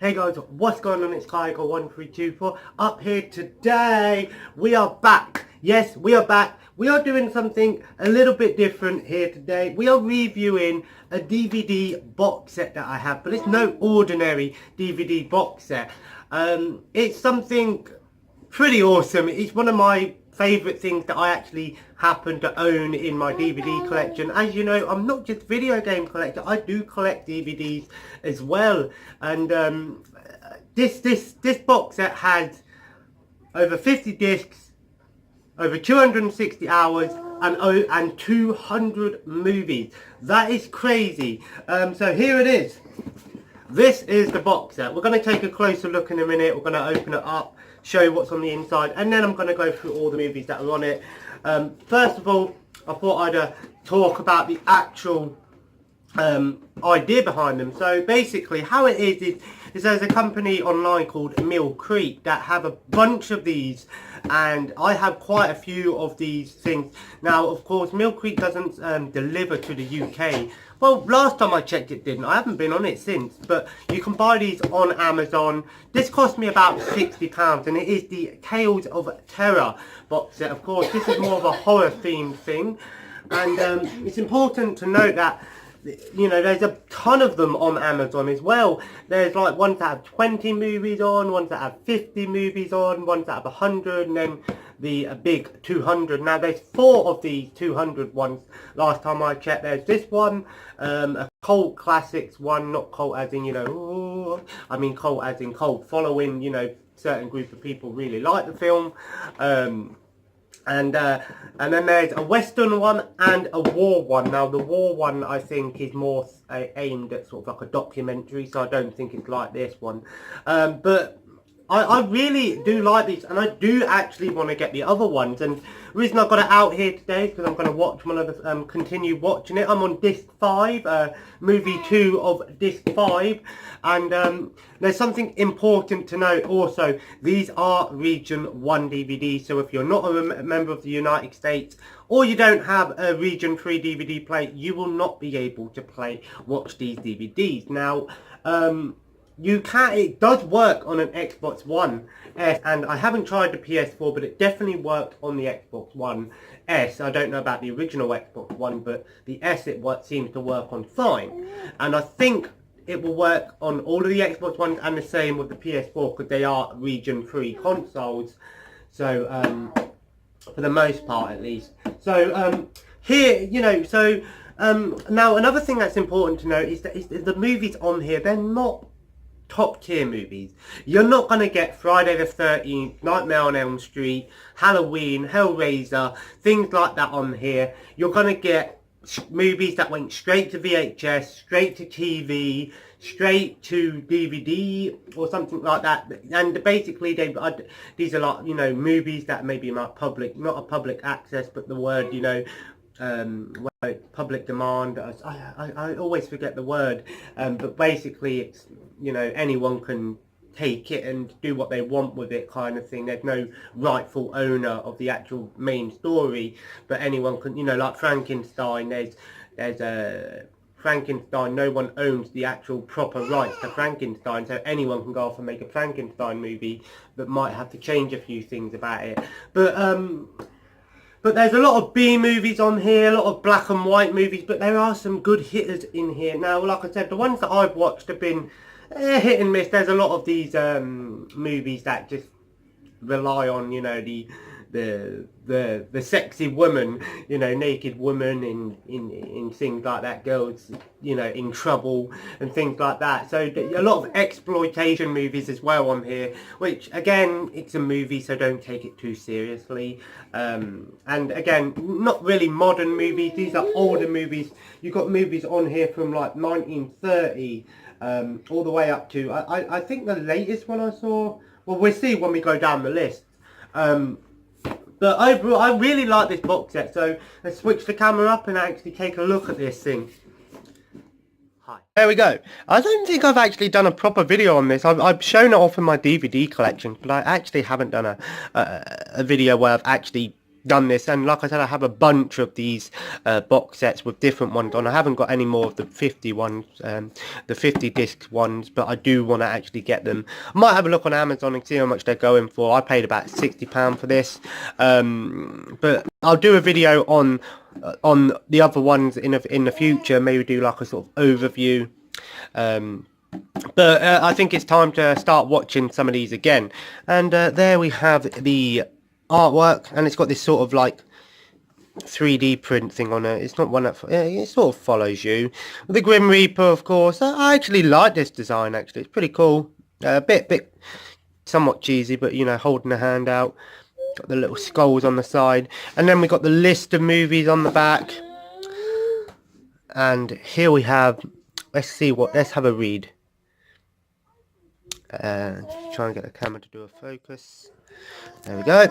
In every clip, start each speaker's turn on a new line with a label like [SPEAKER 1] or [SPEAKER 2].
[SPEAKER 1] Hey guys, what's going on? It's Kaigo1324 up here today. We are back. Yes, we are back. We are doing something a little bit different here today. We are reviewing a DVD box set that I have, but it's no ordinary DVD box set. It's something pretty awesome. It's one of my favourite things that I actually happen to own in my DVD collection. As you know, I'm not just video game collector, I do collect DVDs as well. And this box set has over 50 discs, over 260 hours, and 200 movies. That is crazy. So here it is. This is the box set. We're going to take a closer look in a minute. We're going to open it up, show you what's on the inside, and then I'm going to go through all the movies that are on it. First of all, I thought I'd talk about the actual idea behind them. So basically how it is there's a company online called Mill Creek that have a bunch of these, and I have quite a few of these things. Now of course Mill Creek doesn't deliver to the UK. Well, last time I checked it didn't. I haven't been on it since, but you can buy these on Amazon. This cost me about £60, and it is the Tales of Terror box set. Of course, this is more of a horror themed thing, and it's important to note that, you know, there's a ton of them on Amazon as well. There's like ones that have 20 movies on, ones that have 50 movies on, ones that have 100, and then the big 200. Now there's 4 of these 200 ones last time I checked. There's this one, a cult classics one, not cult as in, you know, ooh, I mean cult as in cult, following, you know, certain group of people really like the film. And then there's a Western one and a war one. Now the war one I think is more aimed at sort of like a documentary, so I don't think it's like this one. But I really do like these, and I do actually want to get the other ones. And the reason I got it out here today is because I'm going to watch one of the, continue watching it. I'm on disc 5, movie 2 of disc 5. And there's something important to note also. These are region 1 DVDs, so if you're not a member of the United States, or you don't have a region 3 DVD player, you will not be able to watch these DVDs. Now, you can, it does work on an Xbox One S, and I haven't tried the PS4, but it definitely worked on the Xbox One S. I don't know about the original Xbox One, but the S seems to work on fine. And I think it will work on all of the Xbox Ones, and the same with the PS4, because they are region 3 consoles. So, for the most part at least. So, here, you know, so, now another thing that's important to note is that the movies on here, they're not top tier movies. You're not going to get Friday the 13th, Nightmare on Elm Street, Halloween, Hellraiser, things like that on here. You're going to get movies that went straight to VHS, straight to TV, straight to DVD or something like that. And basically these are like, you know, movies that maybe not a public access, but the word, you know, public demand. I always forget the word, but basically it's, you know, anyone can take it and do what they want with it, kind of thing. There's no rightful owner of the actual main story, but anyone can, you know, like Frankenstein. There's a Frankenstein, no one owns the actual proper rights to Frankenstein, so anyone can go off and make a Frankenstein movie, but might have to change a few things about it. But there's a lot of B movies on here, a lot of black and white movies, but there are some good hitters in here. Now, like I said, the ones that I've watched have been hit and miss. There's a lot of these movies that just rely on, you know, the sexy woman, you know, naked woman in things like that, girls, you know, in trouble and things like that. So a lot of exploitation movies as well on here, which again, it's a movie, so don't take it too seriously. And again, not really modern movies. These are older movies. You've got movies on here from like 1930 all the way up to I think the latest one I saw, well, we'll see when we go down the list. But overall, I really like this box set, so let's switch the camera up and actually take a look at this thing. Hi. There we go. I don't think I've actually done a proper video on this. I've shown it off in my DVD collection, but I actually haven't done a video where I've actually done this, and like I said, I have a bunch of these box sets with different ones on. I haven't got any more of the 50 ones, the 50 disc ones, but I do want to actually get them. I might have a look on Amazon and see how much they're going for. I paid about £60 for this, but I'll do a video on the other ones in the future. Maybe do like a sort of overview. But I think it's time to start watching some of these again. And there we have the artwork, and it's got this sort of like 3D print thing on it. It's not one that it sort of follows you. The Grim Reaper, of course. I actually like this design. Actually, it's pretty cool. A bit somewhat cheesy, but you know, holding a hand out. Got the little skulls on the side, and then we got the list of movies on the back. And here we have. Let's have a read. Try and get the camera to do a focus. There we go.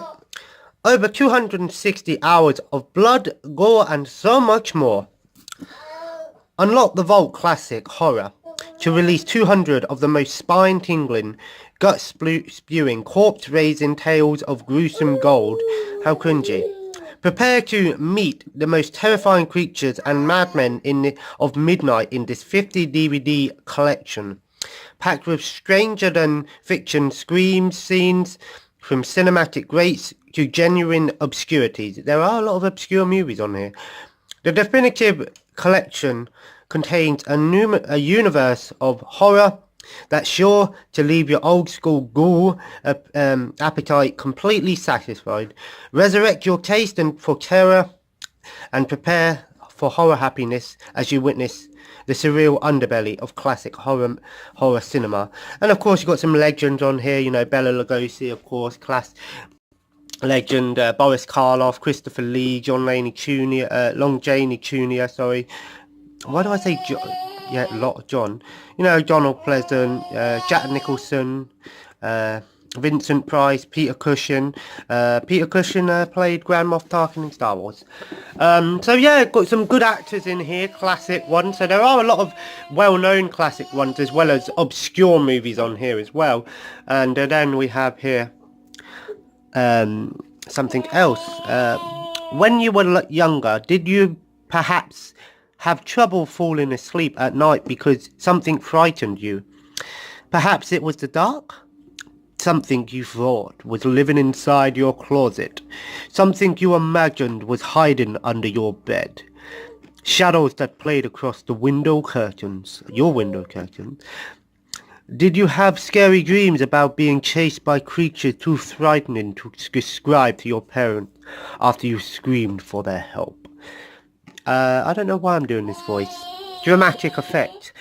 [SPEAKER 1] Over 260 hours of blood, gore, and so much more. Unlock the Vault Classic Horror to release 200 of the most spine-tingling, gut-spewing, corpse-raising tales of gruesome gold. How cringy. Prepare to meet the most terrifying creatures and madmen of midnight in this 50 DVD collection, packed with stranger-than-fiction screams, scenes from cinematic greats to genuine obscurities. There are a lot of obscure movies on here. The definitive collection contains a universe of horror that's sure to leave your old-school ghoul appetite completely satisfied. Resurrect your taste for terror and prepare for horror happiness as you witness the surreal underbelly of classic horror cinema. And of course, you've got some legends on here. You know, Bela Lugosi, of course, legend, Boris Karloff, Christopher Lee, John Long Janey Jr. Sorry, why do I say John? You know, Donald Pleasant, Jack Nicholson, Vincent Price, Peter Cushing. Peter Cushing played Grand Moff Tarkin in Star Wars. So yeah, got some good actors in here, classic ones. So there are a lot of well-known classic ones as well as obscure movies on here as well. And then we have here something else. When you were younger, did you perhaps have trouble falling asleep at night because something frightened you? Perhaps it was the dark? Something you thought was living inside your closet. Something you imagined was hiding under your bed. Shadows that played across the window curtains, your window curtains. Did you have scary dreams about being chased by creatures too frightening to describe to your parents after you screamed for their help? I don't know why I'm doing this voice. Dramatic effect.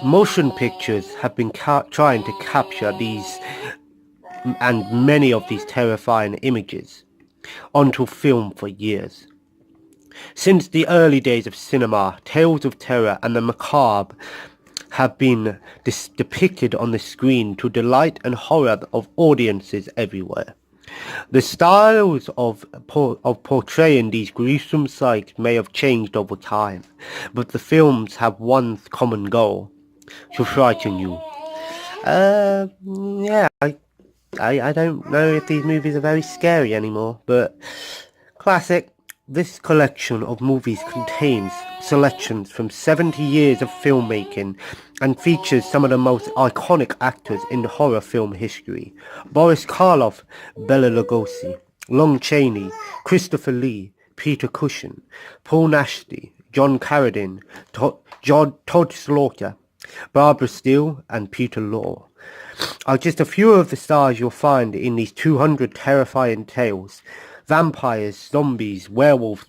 [SPEAKER 1] Motion pictures have been trying to capture these and many of these terrifying images onto film for years. Since the early days of cinema, tales of terror and the macabre have been depicted on the screen to delight and horror of audiences everywhere. The styles of portraying these gruesome sights may have changed over time, but the films have one common goal: to frighten you. Yeah, I don't know if these movies are very scary anymore, but classic. This collection of movies contains selections from 70 years of filmmaking and features some of the most iconic actors in horror film history. Boris Karloff, Bela Lugosi, Lon Chaney, Christopher Lee, Peter Cushing, Paul Naschy, John Carradine, Todd Slaughter, Barbara Steele, and Peter Lorre are just a few of the stars you'll find in these 200 terrifying tales. Vampires, zombies, werewolves,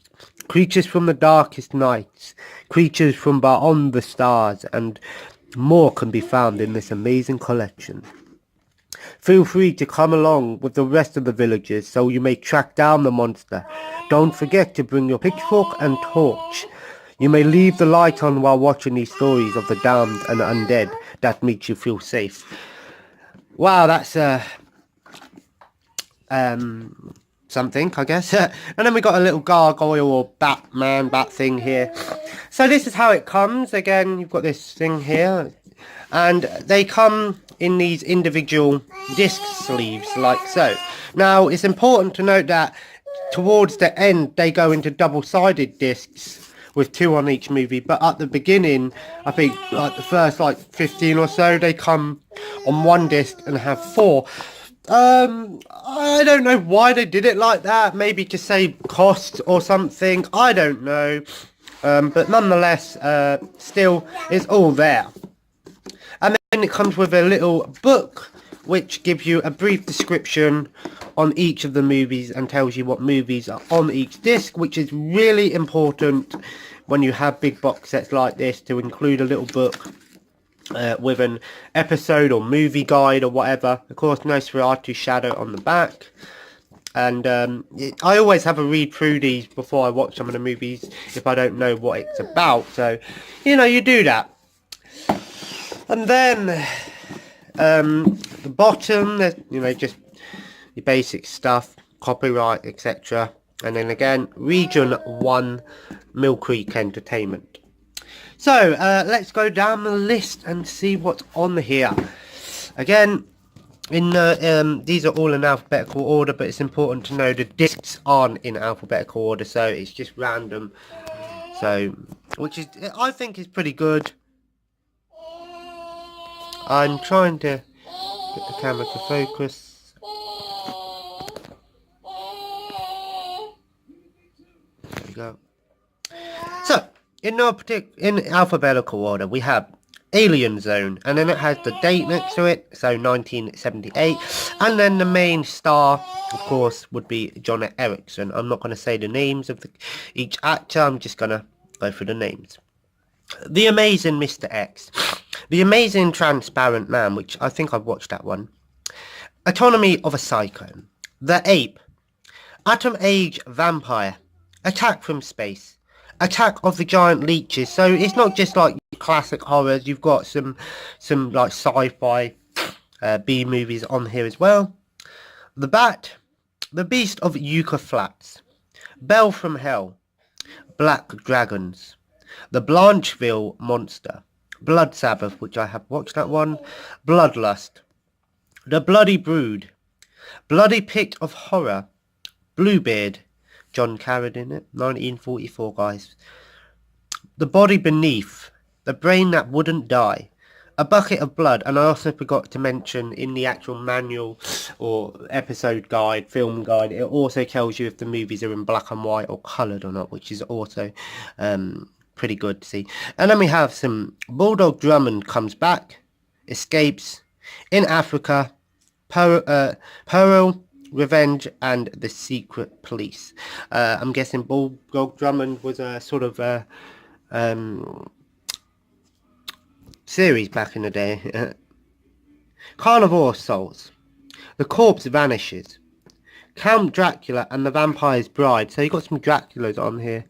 [SPEAKER 1] creatures from the darkest nights, creatures from beyond the stars, and more can be found in this amazing collection. Feel free to come along with the rest of the villagers so you may track down the monster. Don't forget to bring your pitchfork and torch. You may leave the light on while watching these stories of the damned and undead. That makes you feel safe. Wow, that's something, I guess. And then we got a little gargoyle or bat thing here. So this is how it comes. Again, you've got this thing here, and they come in these individual disc sleeves like so. Now, it's important to note that towards the end, they go into double-sided discs with 2 on each movie. But at the beginning, I think like the first 15 or so, they come on 1 disc and have 4. I don't know why they did it like that. Maybe to save costs or something. I don't know. But nonetheless, still, it's all there. And then it comes with a little book which gives you a brief description on each of the movies and tells you what movies are on each disc, which is really important when you have big box sets like this, to include a little book with an episode or movie guide or whatever. Of course, Nosferatu shadow on the back. And I always have a read through these before I watch some of the movies if I don't know what it's about. So, you do that. And then the bottom, there's, just your basic stuff, copyright, etc. And then again, Region 1, Mill Creek Entertainment. So, let's go down the list and see what's on here. Again, these are all in alphabetical order, but it's important to know the discs aren't in alphabetical order, so it's just random. So, which is, I think, is pretty good. I'm trying to get the camera to focus. There we go. So, in alphabetical order, we have Alien Zone, and then it has the date next to it, so 1978, and then the main star, of course, would be John Erickson. I'm not going to say the names of each actor, I'm just going to go through the names. The Amazing Mr. X, The Amazing Transparent Man, which I think I've watched that one, Autonomy of a Psycho, The Ape, Atom Age Vampire, Attack from Space, Attack of the Giant Leeches. So it's not just like classic horrors, you've got some like sci-fi B movies on here as well. The Bat, The Beast of Yucca Flats, Belle from Hell, Black Dragons, The Blancheville Monster, Blood Sabbath, which I have watched that one, Bloodlust, The Bloody Brood, Bloody Pit of Horror, Bluebeard, John Carradine, 1944, guys. The Body Beneath, The Brain That Wouldn't Die, A Bucket of Blood, and I also forgot to mention in the actual manual or episode guide, film guide, it also tells you if the movies are in black and white or coloured or not, which is also pretty good to see. And then we have some Bulldog Drummond Comes Back, Escapes, In Africa, Pearl, Revenge, and The Secret Police. I'm guessing Bulldog Drummond was a sort of a series back in the day. Carnivore Souls, The Corpse Vanishes, Count Dracula and the Vampire's Bride. So you got some Draculas on here.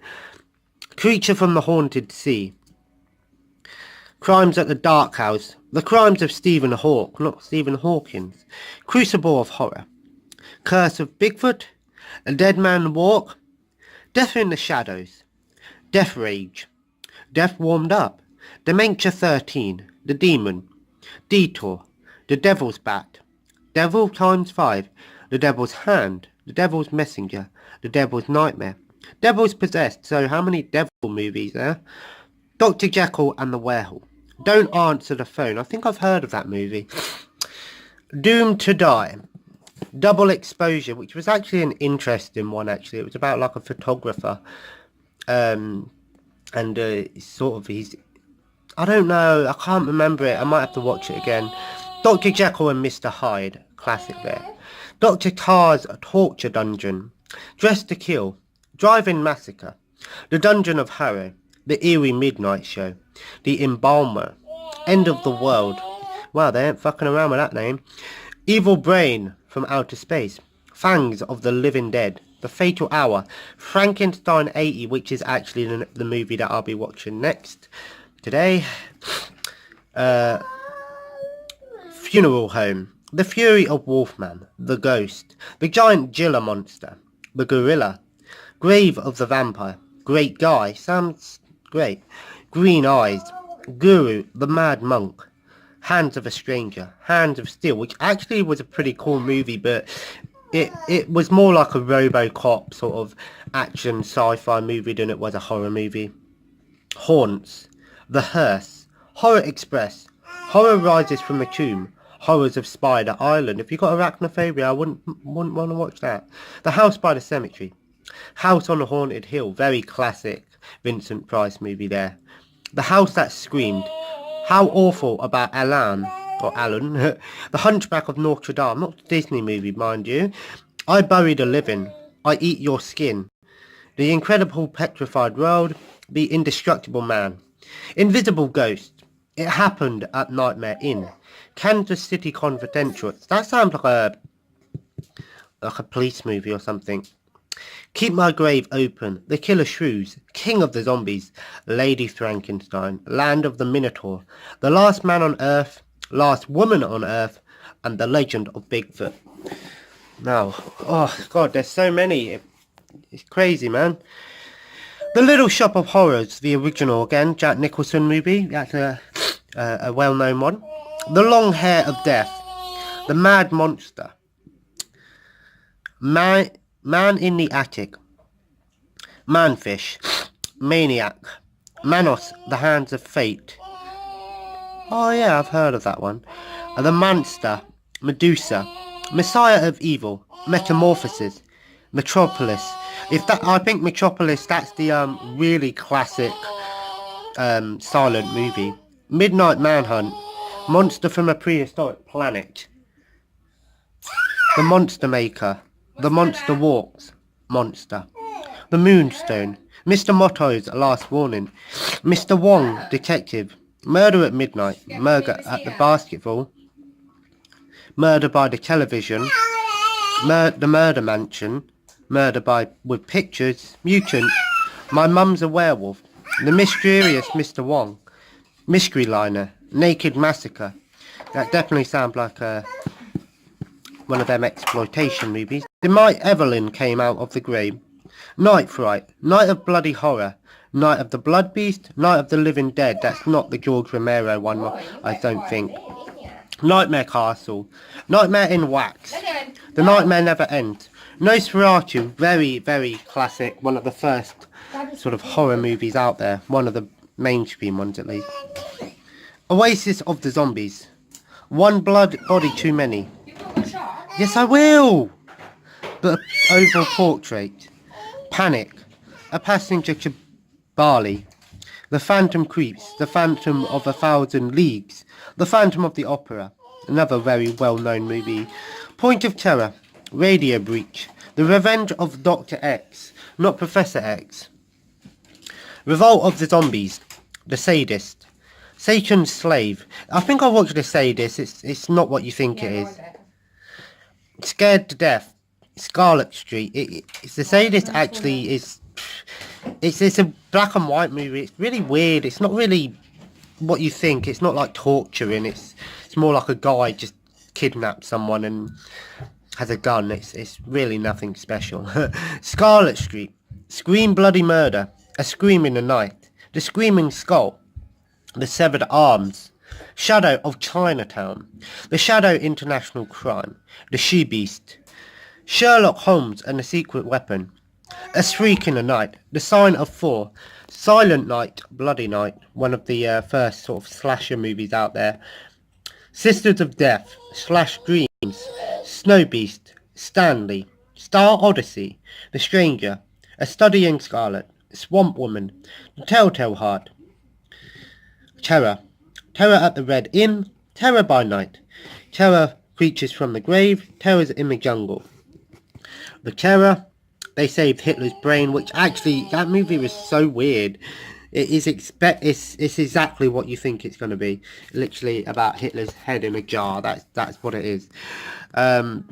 [SPEAKER 1] Creature from the Haunted Sea, Crimes at the Dark House, The Crimes of Stephen Hawking, not Stephen Hawkins, Crucible of Horror, Curse of Bigfoot, A Dead Man Walk, Death in the Shadows, Death Rage, Death Warmed Up, Dementia 13, The Demon, Detour, The Devil's Bat, Devil times 5, The Devil's Hand, The Devil's Messenger, The Devil's Nightmare, Devil's Possessed. So how many devil movies there? Dr. Jekyll and the Werewolf, Don't Answer the Phone. I think I've heard of that movie. Doomed to Die, Double Exposure, which was actually an interesting one. Actually, it was about like a photographer, and sort of I don't know, I can't remember it. I might have to watch it again. Dr. Jekyll and Mr. Hyde, classic there. Dr. Carr's Torture Dungeon, Dressed to Kill, Drive-In Massacre, The Dungeon of Harrow, The Eerie Midnight Show, The Embalmer, End of the World. Wow, they ain't fucking around with that name. Evil Brain from Outer Space, Fangs of the Living Dead, The Fatal Hour, Frankenstein 80, which is actually the movie that I'll be watching next today. Funeral Home, The Fury of Wolfman, The Ghost, The Giant Gila Monster, The Gorilla, Grave of the Vampire, Great Guy, sounds great, Green Eyes, Guru, The Mad Monk, Hands of a Stranger, Hands of Steel, which actually was a pretty cool movie, but it was more like a RoboCop sort of action sci-fi movie than it was a horror movie. Haunts, The Hearse, Horror Express, Horror Rises from the Tomb, Horrors of Spider Island. If you got arachnophobia, I wouldn't want to watch that. The House by the Cemetery, House on a Haunted Hill, very classic Vincent Price movie there. The House That Screamed, How Awful About Alan, or Alan, The Hunchback of Notre Dame, not a Disney movie, mind you. I Bury the Living, I Eat Your Skin, The Incredible Petrified World, The Indestructible Man, Invisible Ghost, It Happened at Nightmare Inn, Kansas City Confidential. That sounds like a police movie or something. Keep My Grave Open, The Killer Shrews, King of the Zombies, Lady Frankenstein, Land of the Minotaur, The Last Man on Earth, Last Woman on Earth, and The Legend of Bigfoot. Now, oh God, there's so many. It's crazy, man. The Little Shop of Horrors, the original again, Jack Nicholson movie. That's a well-known one. The Long Hair of Death, The Mad Monster, Man in the Attic, Manfish, Maniac, Manos, The Hands of Fate. Oh yeah, I've heard of that one. The Monster, Medusa, Messiah of Evil, Metamorphosis, Metropolis. I think Metropolis, that's the really classic silent movie. Midnight Manhunt, Monster from a Prehistoric Planet, The Monster Maker, The Monster Walks, Monster, The Moonstone, Mr. Motto's Last Warning, Mr. Wong, Detective, Murder at Midnight, Murder at the Basketball, Murder by the Television, The Murder Mansion, Murder with Pictures, Mutant, My Mum's a Werewolf, The Mysterious Mr. Wong, Mystery Liner, Naked Massacre. That definitely sounds like one of them exploitation movies. The Night Evelyn Came Out of the Grave, Night Fright, Night of Bloody Horror, Night of the Blood Beast, Night of the Living Dead. That's not the George Romero one, I don't think. Nightmare Castle, Nightmare in Wax, The Nightmare Never Ends, Nosferatu, very, very classic, one of the first sort of horror movies out there, one of the mainstream ones at least. Oasis of the Zombies, One Blood Body Too Many. Yes, I will! The Oval Portrait, Panic, A Passenger to Bali, The Phantom Creeps, The Phantom of a Thousand Leagues, The Phantom of the Opera, another very well-known movie. Point of Terror, Radio Breach, The Revenge of Dr. X, not Professor X. Revolt of the Zombies, The Sadist, Satan's Slave. I think I watched The Sadist. It's not what you think it is. Scared to Death, Scarlet Street. It's The Sadist actually is. It's a black and white movie. It's really weird. It's not really what you think. It's not like torturing. It's more like a guy just kidnaps someone and has a gun. It's really nothing special. Scarlet Street, Scream Bloody Murder, A Scream in the Night, The Screaming Skull, The Severed Arms, Shadow of Chinatown, The Shadow International Crime, The She-Beast, Sherlock Holmes and the Secret Weapon, A Shriek in the Night, The Sign of Four, Silent Night, Bloody Night, one of the first sort of slasher movies out there, Sisters of Death, Slash Dreams, Snow Beast, Stanley, Star Odyssey, The Stranger, A Study in Scarlet, Swamp Woman, The Telltale Heart, Terror, Terror at the Red Inn, Terror by Night, Terror Creatures from the Grave, Terrors in the Jungle, The Terror, They Saved Hitler's Brain, which actually, that movie was so weird. It's exactly what you think it's going to be. Literally about Hitler's head in a jar. That's what it is. The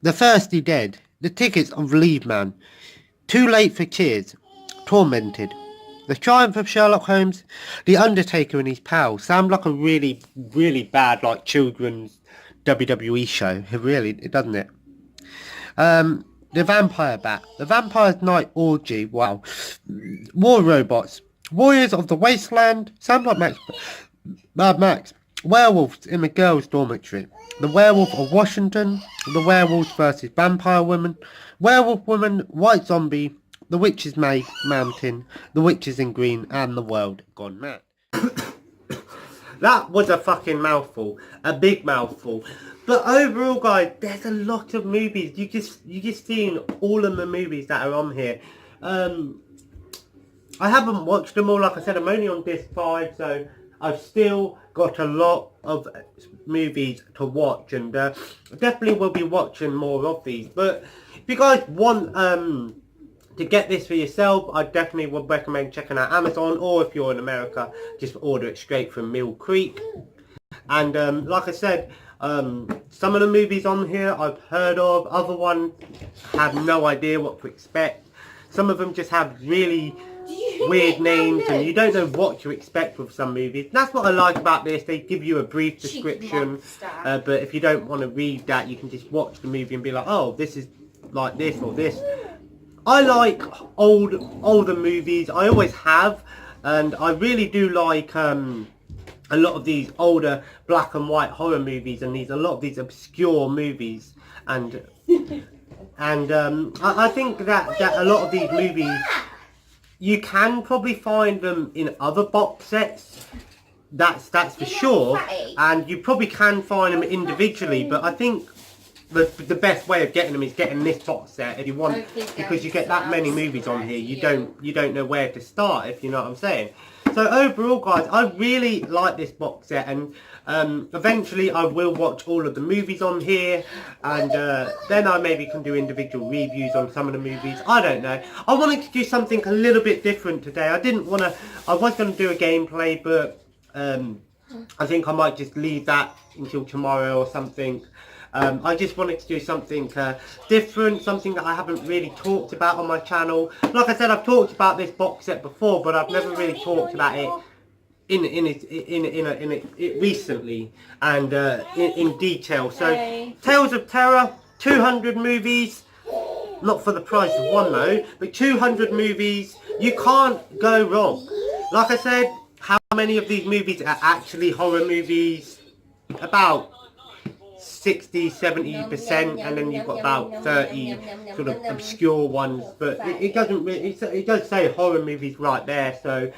[SPEAKER 1] Thirsty Dead, The Tickets of Leave Man, Too Late for Tears, Tormented, The Triumph of Sherlock Holmes, The Undertaker and His Pals. Sound like a really, really bad like children's WWE show. It doesn't it? The Vampire Bat, The Vampire's Night Orgy, wow. War Robots, Warriors of the Wasteland, sound like Mad Max, Werewolves in the girls' dormitory. The Werewolf of Washington. The Werewolves versus Vampire Woman. Werewolf Woman, White Zombie. The Witches Mountain. The Witches in Green. And The World Gone Mad. That was a fucking mouthful. A big mouthful. But overall, guys, there's a lot of movies. You just seen all of the movies that are on here. I haven't watched them all. Like I said, I'm only on disc 5, so I've still got a lot of movies to watch, and definitely will be watching more of these. But if you guys want to get this for yourself, I definitely would recommend checking out Amazon, or if you're in America, just order it straight from Mill Creek. And like I said, some of the movies on here I've heard of, other ones have no idea what to expect. Some of them just have really weird names and you don't know what to expect with some movies. That's what I like about this. They give you a brief description, but if you don't want to read that, you can just watch the movie and be like, oh, this is like this or this. I like older movies. I always have, and I really do like a lot of these older black and white horror movies, and a lot of these obscure movies, and I think that a lot of these movies, you can probably find them in other box sets. That's for sure, and you probably can find them individually. But I think the best way of getting them is getting this box set if you want, because you get that many movies on here. You don't know where to start, if you know what I'm saying. So overall, guys, I really like this box set, and eventually I will watch all of the movies on here, and then I maybe can do individual reviews on some of the movies. I don't know. I wanted to do something a little bit different today. I was going to do a gameplay, but I think I might just leave that until tomorrow or something. I just wanted to do something different, something that I haven't really talked about on my channel. Like I said, I've talked about this box set before, but I've never really talked about it in recently and in detail. So, Tales of Terror, 200 movies, not for the price of one though, but 200 movies. You can't go wrong. Like I said, how many of these movies are actually horror movies? About 60-70%, and then you've got about 30 sort of obscure ones, but it doesn't really, it does say horror movies right there. So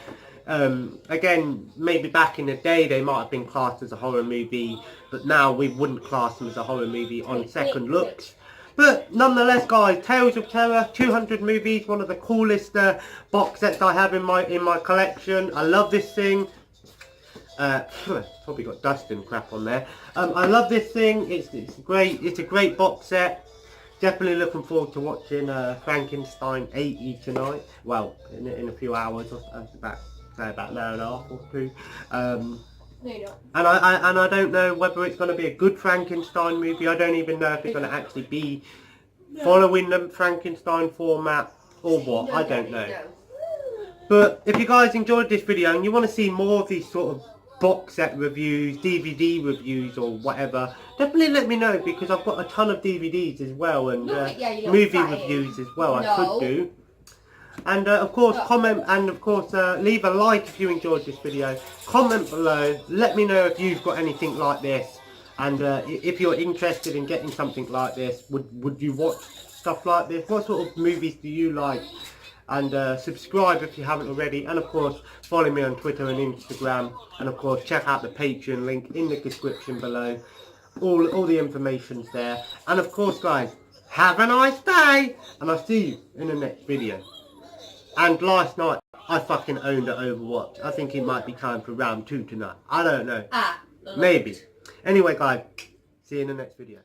[SPEAKER 1] again, maybe back in the day they might have been classed as a horror movie, but now we wouldn't class them as a horror movie on second looks. But nonetheless, guys, Tales of Terror, 200 movies, one of the coolest box sets I have in my collection. I love this thing. Probably got dust and crap on there. I love this thing. It's a great box set. Definitely looking forward to watching Frankenstein 80 tonight. Well, in a few hours. About an hour and a half or two. And I don't know whether it's going to be a good Frankenstein movie. I don't even know if it's going to actually be following the Frankenstein format or what. I don't know. But if you guys enjoyed this video and you want to see more of these sort of box set reviews, DVD reviews or whatever, definitely let me know, because I've got a ton of DVDs as well, and movie reviews as well I could do. And of course comment, and of course leave a like if you enjoyed this video. Comment below, let me know if you've got anything like this, and if you're interested in getting something like this. Would you watch stuff like this? What sort of movies do you like? And subscribe if you haven't already, and of course follow me on Twitter and Instagram, and of course check out the Patreon link in the description below. All the information's there. And of course, guys, have a nice day, and I'll see you in the next video. And last night I fucking owned at Overwatch. I think it might be time for round 2 tonight. I don't know. Maybe. Anyway, guys, see you in the next video.